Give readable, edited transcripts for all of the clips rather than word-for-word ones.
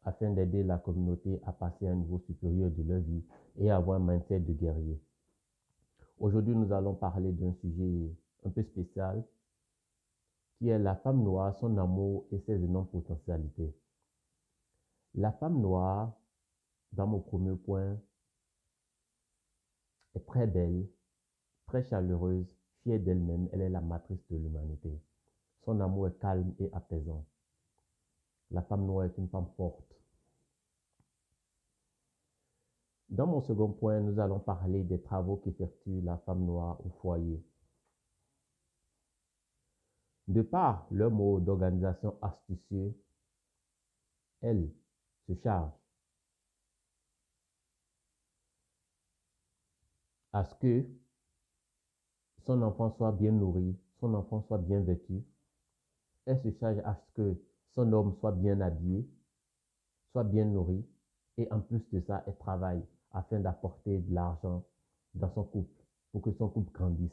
afin d'aider la communauté à passer à un niveau supérieur de leur vie et avoir un mindset de guerrier. Aujourd'hui, nous allons parler d'un sujet un peu spécial qui est la femme noire, son amour et ses énormes potentialités. La femme noire, dans mon premier point, est très belle, très chaleureuse, fière d'elle-même. Elle est la matrice de l'humanité. Son amour est calme et apaisant. La femme noire est une femme forte. Dans mon second point, nous allons parler des travaux qu'effectue la femme noire au foyer. De par leur mode d'organisation astucieux, elle se charge à ce que son enfant soit bien nourri, son enfant soit bien vêtu. Elle se charge à ce que son homme soit bien habillé, soit bien nourri, et en plus de ça, elle travaille afin d'apporter de l'argent dans son couple, pour que son couple grandisse.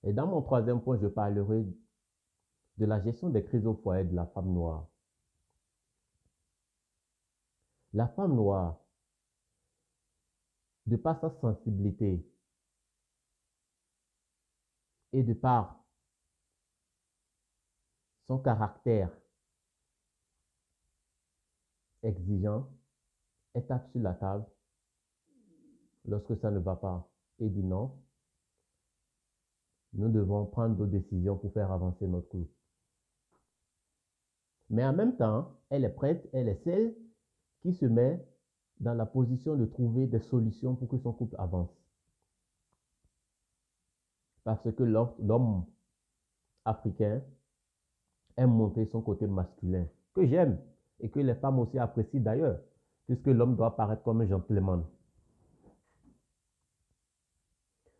Et dans mon troisième point, je parlerai de la gestion des crises au foyer de la femme noire. La femme noire, de par sa sensibilité et de par son caractère exigeant, elle tape sur la table lorsque ça ne va pas et dit non, nous devons prendre d'autres décisions pour faire avancer notre couple. Mais en même temps, elle est prête, elle est celle qui se met dans la position de trouver des solutions pour que son couple avance. Parce que l'homme africain aime montrer son côté masculin, que j'aime et que les femmes aussi apprécient d'ailleurs, puisque l'homme doit paraître comme un gentleman.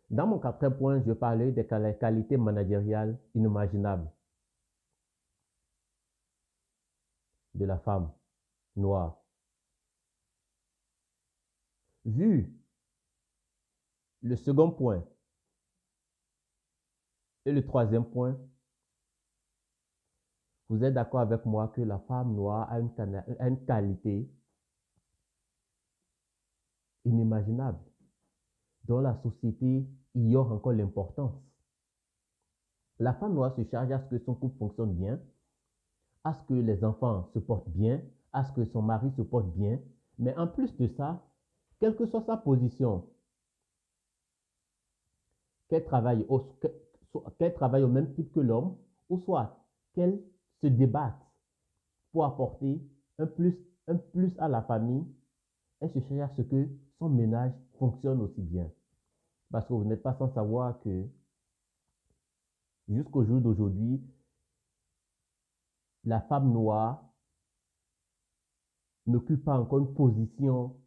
Dans mon quatrième point, je parlais des qualités managériales inimaginables de la femme noire. Vu le second point et le troisième point, vous êtes d'accord avec moi que la femme noire a une qualité inimaginable dont la société ignore encore l'importance. La femme noire se charge à ce que son couple fonctionne bien, à ce que les enfants se portent bien, à ce que son mari se porte bien, mais en plus de ça, quelle que soit sa position, qu'elle travaille au même type que l'homme, ou soit qu'elle se débatte pour apporter un plus à la famille, elle se charge à ce que son ménage fonctionne aussi bien. Parce que vous n'êtes pas sans savoir que jusqu'au jour d'aujourd'hui, la femme noire n'occupe pas encore une position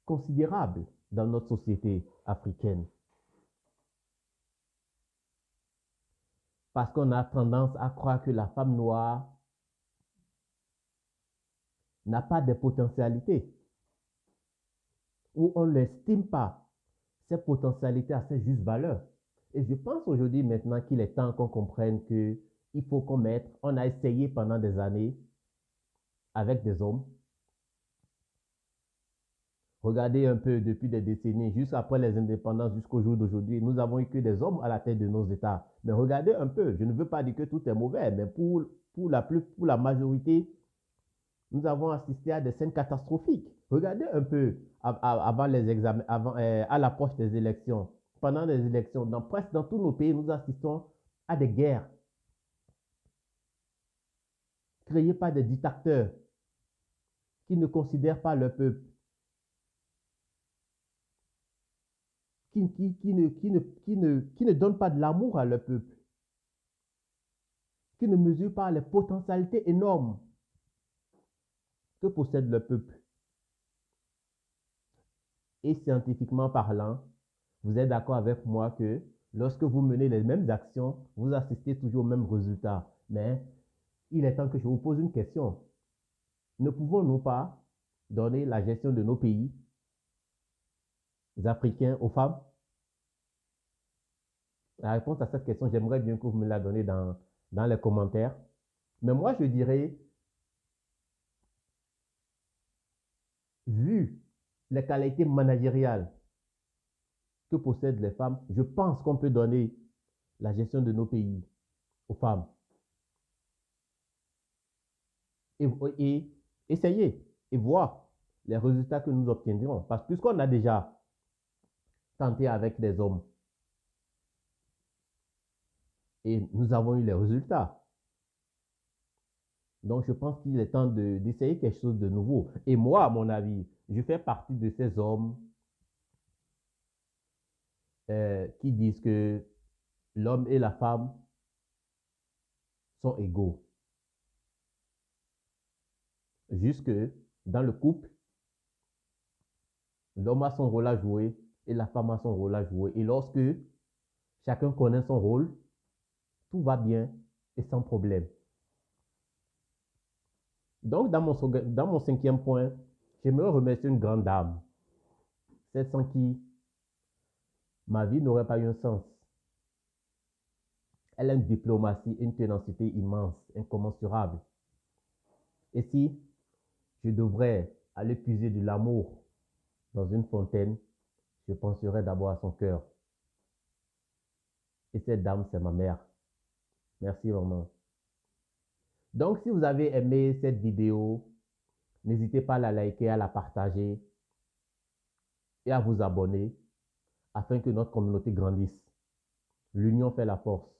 considérable dans notre société africaine. Parce qu'on a tendance à croire que la femme noire n'a pas de potentialité, ou on n'estime pas ses potentialités à ses justes valeurs. Et je pense aujourd'hui maintenant qu'il est temps qu'on comprenne qu'il faut qu'on mette, on a essayé pendant des années avec des hommes. Regardez un peu depuis des décennies, juste après les indépendances jusqu'au jour d'aujourd'hui, nous avons eu que des hommes à la tête de nos États. Mais regardez un peu, je ne veux pas dire que tout est mauvais, mais pour la majorité, nous avons assisté à des scènes catastrophiques. Regardez un peu avant les examens, à l'approche des élections. Pendant les élections, presque dans tous nos pays, nous assistons à des guerres créées par des dictateurs qui ne considèrent pas leur peuple, qui ne donnent pas de l'amour à leur peuple, qui ne mesurent pas les potentialités énormes que possède le peuple. Et scientifiquement parlant, vous êtes d'accord avec moi que lorsque vous menez les mêmes actions, vous assistez toujours au même résultat. Mais il est temps que je vous pose une question. Ne pouvons-nous pas donner la gestion de nos pays africains aux femmes? La réponse à cette question, j'aimerais bien que vous me la donniez dans les commentaires. Mais moi, je dirais, vu les qualités managériales que possèdent les femmes, je pense qu'on peut donner la gestion de nos pays aux femmes. Et essayer et voir les résultats que nous obtiendrons. Parce que puisqu'on a déjà tenté avec des hommes et nous avons eu les résultats. Donc, je pense qu'il est temps d'essayer quelque chose de nouveau. Et moi, à mon avis, je fais partie de ces hommes qui disent que l'homme et la femme sont égaux. Jusque dans le couple, l'homme a son rôle à jouer et la femme a son rôle à jouer. Et lorsque chacun connaît son rôle, tout va bien et sans problème. Donc, dans mon cinquième point, j'aimerais remercier une grande dame, celle sans qui ma vie n'aurait pas eu un sens. Elle a une diplomatie, une ténacité immense, incommensurable. Et si je devrais aller puiser de l'amour dans une fontaine, je penserai d'abord à son cœur. Et cette dame, c'est ma mère. Merci maman. Donc, si vous avez aimé cette vidéo, n'hésitez pas à la liker, à la partager et à vous abonner afin que notre communauté grandisse. L'union fait la force.